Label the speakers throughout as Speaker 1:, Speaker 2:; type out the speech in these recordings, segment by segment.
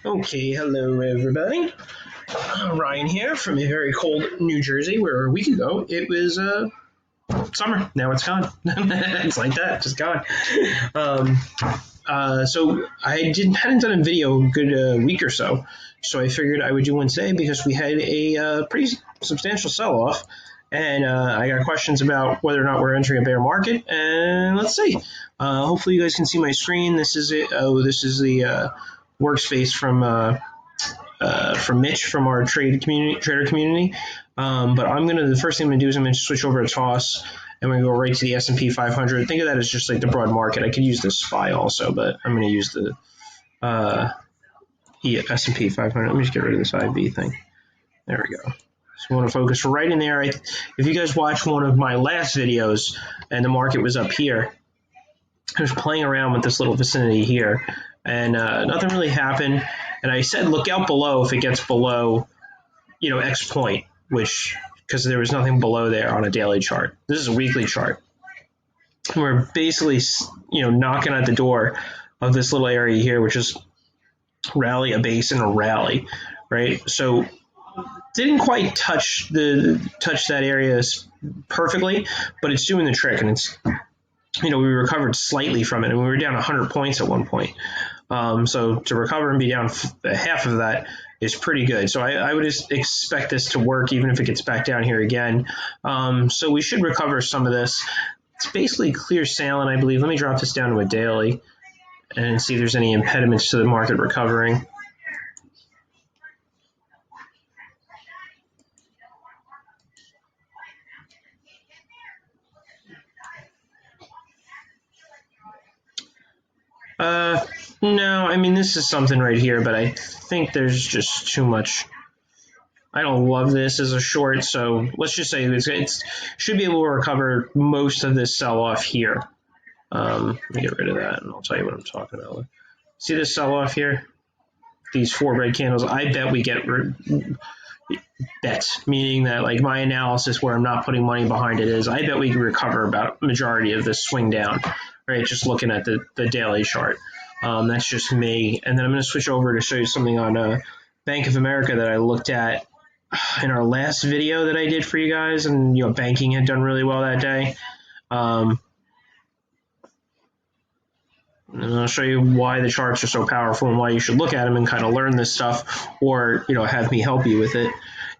Speaker 1: Okay, hello everybody. Ryan here from a very cold New Jersey, where a week ago it was summer. Now it's gone. It's like that, just gone. Um, so I hadn't done a video a good week or so, so I figured I would do one today because we had a pretty substantial sell-off, and I got questions about whether or not we're entering a bear market. And let's see. Hopefully, you guys can see my screen. This is it. Oh, this is the workspace from Mitch from our trader community. But the first thing I'm gonna do is I'm gonna switch over to toss, and we're gonna go right to the S&P 500. Think of that as just like the broad market. I could use the SPY also, but I'm gonna use the S&P 500. Let me just get rid of this IB thing. There we go. So I want to focus right in there. If you guys watched one of my last videos and the market was up here, I was playing around with this little vicinity here, and nothing really happened. And I said, look out below if it gets below, X point, because there was nothing below there on a daily chart. This is a weekly chart. We're basically, knocking at the door of this little area here, which is rally, a base, and a rally, right? So didn't quite touch that area perfectly, but it's doing the trick, and it's, we recovered slightly from it, and we were down 100 points at one point. So to recover and be down half of that is pretty good. So I would just expect this to work even if it gets back down here again. So we should recover some of this. It's basically clear sailing, I believe. Let me drop this down to a daily and see if there's any impediments to the market recovering. No, I mean, this is something right here, but I think there's just too much. I don't love this as a short, so let's just say it should be able to recover most of this sell-off here. Let me get rid of that, and I'll tell you what I'm talking about. See this sell-off here? These 4 red candles. I bet we get bets, meaning that like my analysis where I'm not putting money behind it is, I bet we can recover about majority of this swing down, right? Just looking at the daily chart. That's just me. And then I'm going to switch over to show you something on Bank of America that I looked at in our last video that I did for you guys. And, banking had done really well that day. And I'll show you why the charts are so powerful and why you should look at them and kind of learn this stuff, or, have me help you with it.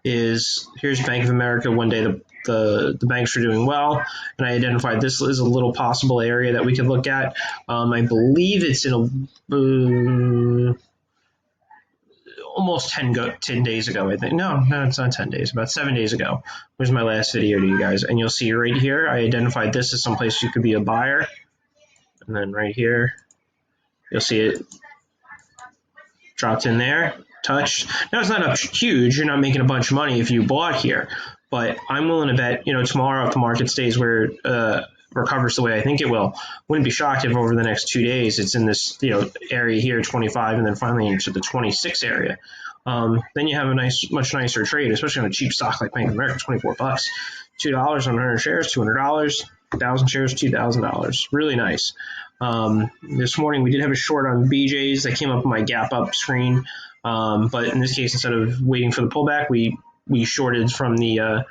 Speaker 1: Here's Bank of America. One day the banks are doing well, and I identified this as a little possible area that we could look at. I believe it's in almost 10 days ago, I think. No, it's not 10 days. About 7 days ago was my last video to you guys. And you'll see right here, I identified this as someplace you could be a buyer. And then right here, you'll see it dropped in there, touched. Now, it's not up huge. You're not making a bunch of money if you bought here. But I'm willing to bet, tomorrow if the market stays where it recovers the way I think it will, wouldn't be shocked if over the next 2 days it's in this, area here, 25, and then finally into the 26 area. Then you have a much nicer trade, especially on a cheap stock like Bank of America, $24. $2 on 100 shares, $200, 1,000 shares, $2,000. Really nice. This morning we did have a short on BJ's that came up on my gap up screen. But in this case, instead of waiting for the pullback, we shorted from the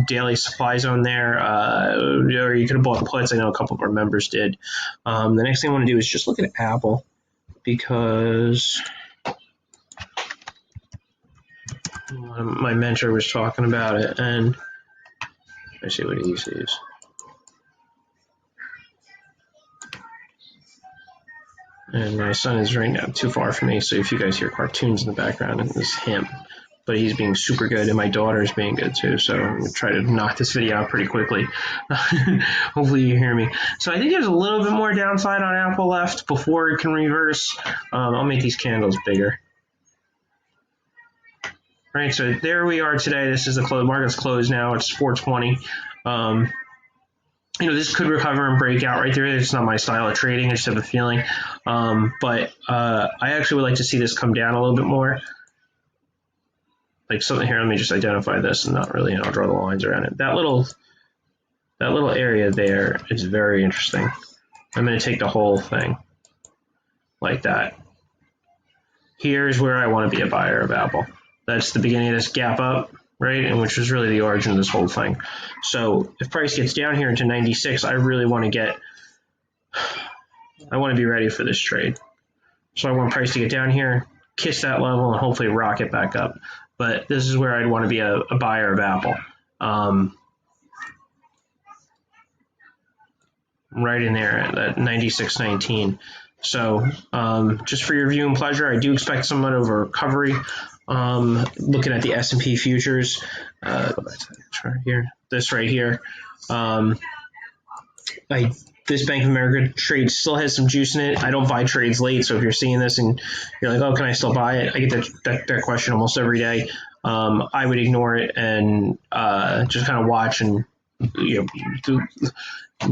Speaker 1: daily supply zone there. Or you could have bought puts. I know a couple of our members did. The next thing I want to do is just look at Apple, because my mentor was talking about it, and I see what he sees. And my son is right now too far from me, so if you guys hear cartoons in the background, it's him. But he's being super good, and my daughter is being good too, so I'm going to try to knock this video out pretty quickly. Hopefully you hear me. So I think there's a little bit more downside on Apple left before it can reverse. I'll make these candles bigger. All right, so there we are today. This is the close. Market's closed now. It's 420. This could recover and break out right there. It's not my style of trading. I just have a feeling. But I actually would like to see this come down a little bit more. Like something here, let me just identify this and not really, I'll draw the lines around it. That little area there is very interesting. I'm going to take the whole thing like that. here's where I want to be a buyer of Apple. That's the beginning of this gap up, right? And which was really the origin of this whole thing. So if price gets down here into 96, I really want to be ready for this trade. So I want price to get down here, kiss that level, and hopefully rock it back up. But this is where I'd want to be a buyer of Apple. Right in there at that 96.19. So just for your viewing pleasure, I do expect somewhat of a recovery. Looking at the S&P futures, go back to this right here. This right here. This Bank of America trade still has some juice in it. I don't buy trades late, so if you're seeing this and you're like, "Oh, can I still buy it?" I get that question almost every day. I would ignore it and just kind of watch and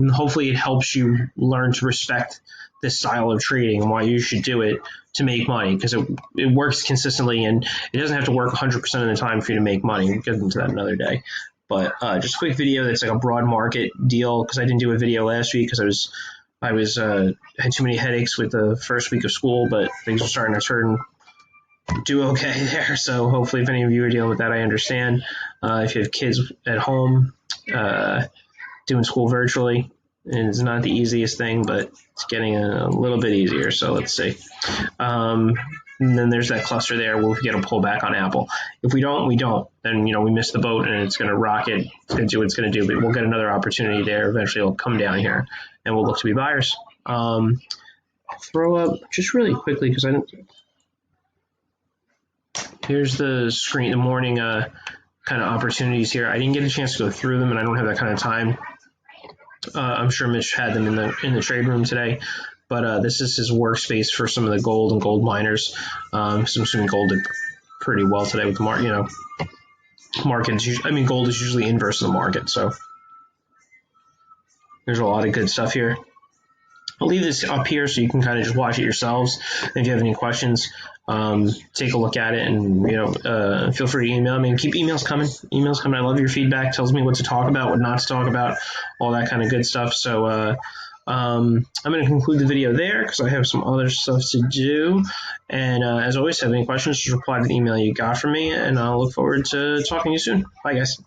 Speaker 1: hopefully it helps you learn to respect this style of trading and why you should do it to make money, because it works consistently and it doesn't have to work 100% of the time for you to make money. We'll get into that another day. But just a quick video that's like a broad market deal, because I didn't do a video last week because I had too many headaches with the first week of school, but things are starting to do okay there. So hopefully if any of you are dealing with that, I understand. If you have kids at home doing school virtually, and it's not the easiest thing, but it's getting a little bit easier. So let's see. And then there's that cluster there. We'll get a pullback on Apple. If we don't, we don't. Then we miss the boat and it's going to rocket. It's going to do what it's going to do. But we'll get another opportunity there. Eventually, it'll come down here, and we'll look to be buyers. I'll throw up just really quickly because I don't. Here's the screen, the morning kind of opportunities here. I didn't get a chance to go through them, and I don't have that kind of time. I'm sure Mitch had them in the trade room today. But this is his workspace for some of the gold and gold miners. So I'm assuming gold did pretty well today with the market. Gold is usually inverse of the market, so there's a lot of good stuff here. I'll leave this up here so you can kind of just watch it yourselves. If you have any questions, take a look at it, and feel free to email me. And keep emails coming. I love your feedback. Tells me what to talk about, what not to talk about, all that kind of good stuff. So I'm going to conclude the video there because I have some other stuff to do. And as always, if you have any questions, just reply to the email you got from me, and I'll look forward to talking to you soon. Bye, guys.